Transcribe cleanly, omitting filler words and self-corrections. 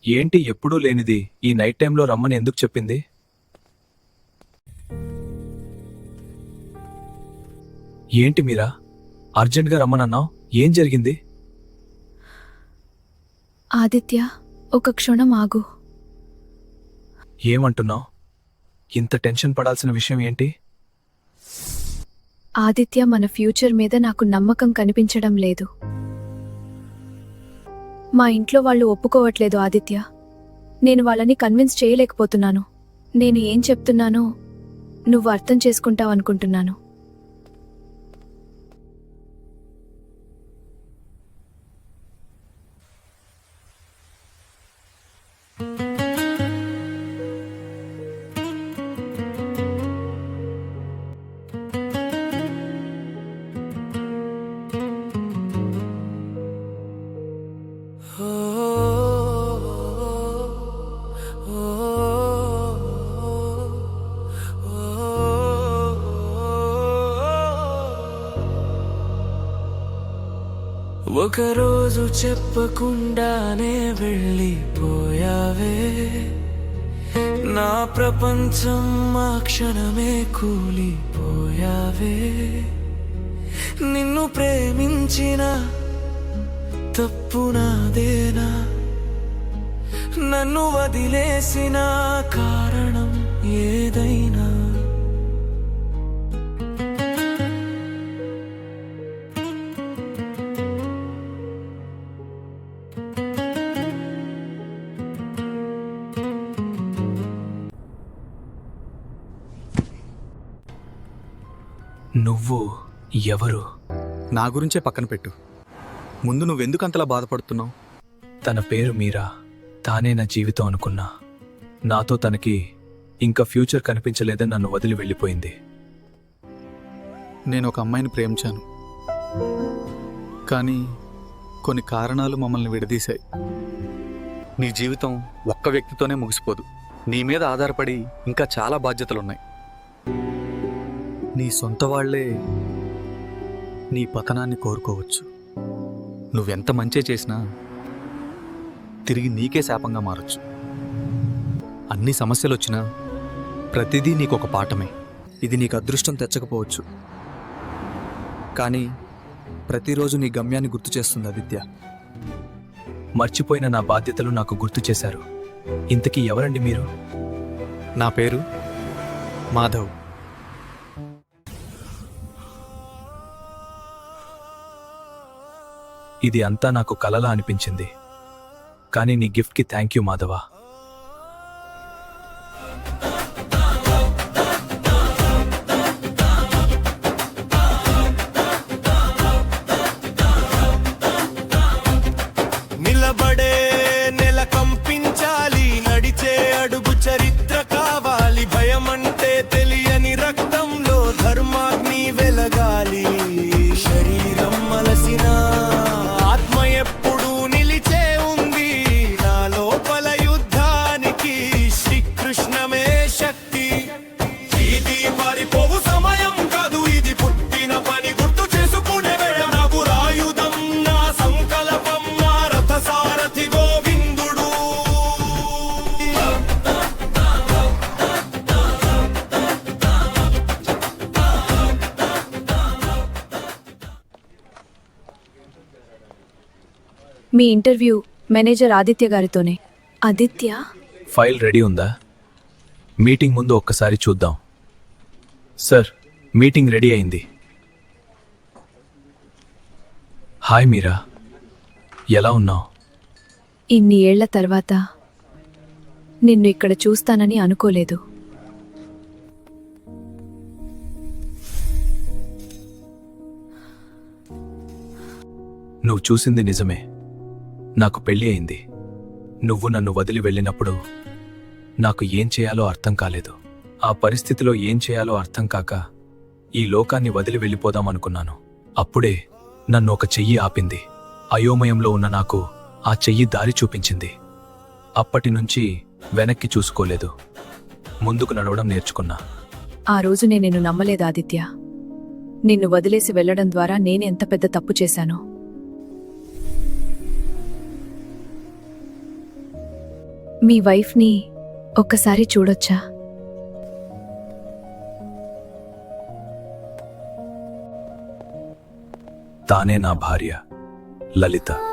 ఏంటి ఎప్పుడూ లేనిది ఈ నైట్ టైంలో రమ్మని ఎందుకు చెప్పింది? ఏంటి మీరా అర్జెంట్గా రమ్మనన్నావు? ఏం జరిగింది? ఆదిత్య, ఒక క్షణం ఆగు. ఏమంటున్నావు? ఇంత టెన్షన్ పడాల్సిన విషయం ఏంటి? ఆదిత్య, మన ఫ్యూచర్ మీద నాకు నమ్మకం కనిపించడం లేదు. మా ఇంట్లో వాళ్ళు ఒప్పుకోవట్లేదు ఆదిత్య. నేను వాళ్ళని కన్విన్స్ చేయలేకపోతున్నాను. నేను ఏం చెప్తున్నానో నువ్వు అర్థం చేసుకుంటావనుకుంటున్నాను. ఒకరోజు చెప్పకుండానే వెళ్ళిపోయావే, నా ప్రపంచం ఆ క్షణమే కూలిపోయావే. నిన్ను ప్రేమించిన తప్పు నాదేనా? నన్ను వదిలేసిన కారణం ఏదైనా? నువ్వు ఎవరు? నా గురించే పక్కన పెట్టు. ముందు నువ్వెందుకు అంతలా బాధపడుతున్నావు? తన పేరు మీరా. తానే నా జీవితం అనుకున్నా. నాతో తనకి ఇంకా ఫ్యూచర్ కనిపించలేదని నన్ను వదిలి వెళ్ళిపోయింది. నేను ఒక అమ్మాయిని ప్రేమించాను, కానీ కొన్ని కారణాలు మమ్మల్ని విడదీశాయి. నీ జీవితం ఒక్క వ్యక్తితోనే ముగిసిపోదు. నీ మీద ఆధారపడి ఇంకా చాలా బాధ్యతలున్నాయి. నీ సొంత వాళ్లే నీ పతనాన్ని కోరుకోవచ్చు. నువ్వెంత మంచి చేసినా తిరిగి నీకే శాపంగా మారచ్చు. అన్ని సమస్యలు వచ్చినా ప్రతిదీ నీకొక పాఠమే. ఇది నీకు అదృష్టం తెచ్చకపోవచ్చు, కానీ ప్రతిరోజు నీ గమ్యాన్ని గుర్తు చేస్తుంది ఆదిత్య. మర్చిపోయిన నా బాధ్యతలు నాకు గుర్తు చేశారు. ఇంతకీ ఎవరండి మీరు? నా పేరు మాధవ్. ఇది అంతా నాకు కలలా అనిపించింది, కానీ నీ గిఫ్ట్కి థ్యాంక్ యూ మాధవ. నిలబడే నెల కంపించాలి, నడిచే అడుగు చరిత్ర కావాలి. భయం అంటే తెలియని రక్తంలో ధర్మాగ్ని వెలగాలి. శరీరం మలసిన ఆత్మ ఎప్పుడు నిలిచే ఉంది. నా లోపల యుద్ధానికి శ్రీకృష్ణమే శక్తి. ఇది పారిపోవు సమయం కాదు, ఇది పుట్టిన పని గుర్తు చేసుకునే వేళ. నాకు రాయుధం నా సంకల్పం, నా రథ సారథి గోవిందుడు. మీ ఇంటర్వ్యూ మేనేజర్ ఆదిత్య గారితోనే. ఆదిత్య, ఫైల్ రెడీ ఉందా? మీటింగ్ ముందు ఒక్కసారి చూద్దాం. సార్, మీటింగ్ రెడీ అయింది. హాయ్ మీరా, ఎలా ఉన్నావు? ఇన్ని ఏళ్ల తర్వాత నిన్ను ఇక్కడ చూస్తానని అనుకోలేదు. నువ్వు చూసింది నిజమే. నాకు పెళ్ళి అయింది. నువ్వు నన్ను వదిలి వెళ్ళినప్పుడు నాకు ఏం చేయాలో అర్థం కాలేదు. ఆ పరిస్థితిలో ఏం చేయాలో అర్థం కాక ఈ లోకాన్ని వదిలి వెళ్ళిపోదామనుకున్నాను. అప్పుడే నన్ను ఒక చెయ్యి ఆపింది. అయోమయంలో ఉన్న నాకు ఆ చెయ్యి దారి చూపించింది. అప్పటి నుంచి వెనక్కి చూసుకోలేదు, ముందుకు నడవడం నేర్చుకున్నా. ఆ రోజు నేను నిన్ను నమ్మలేదు ఆదిత్య. నిన్ను వదిలేసి వెళ్లడం ద్వారా నేనెంత పెద్ద తప్పు చేశానో. మీ వైఫ్ని ఒక్కసారి చూడొచ్చా? తానే నా భార్య లలిత.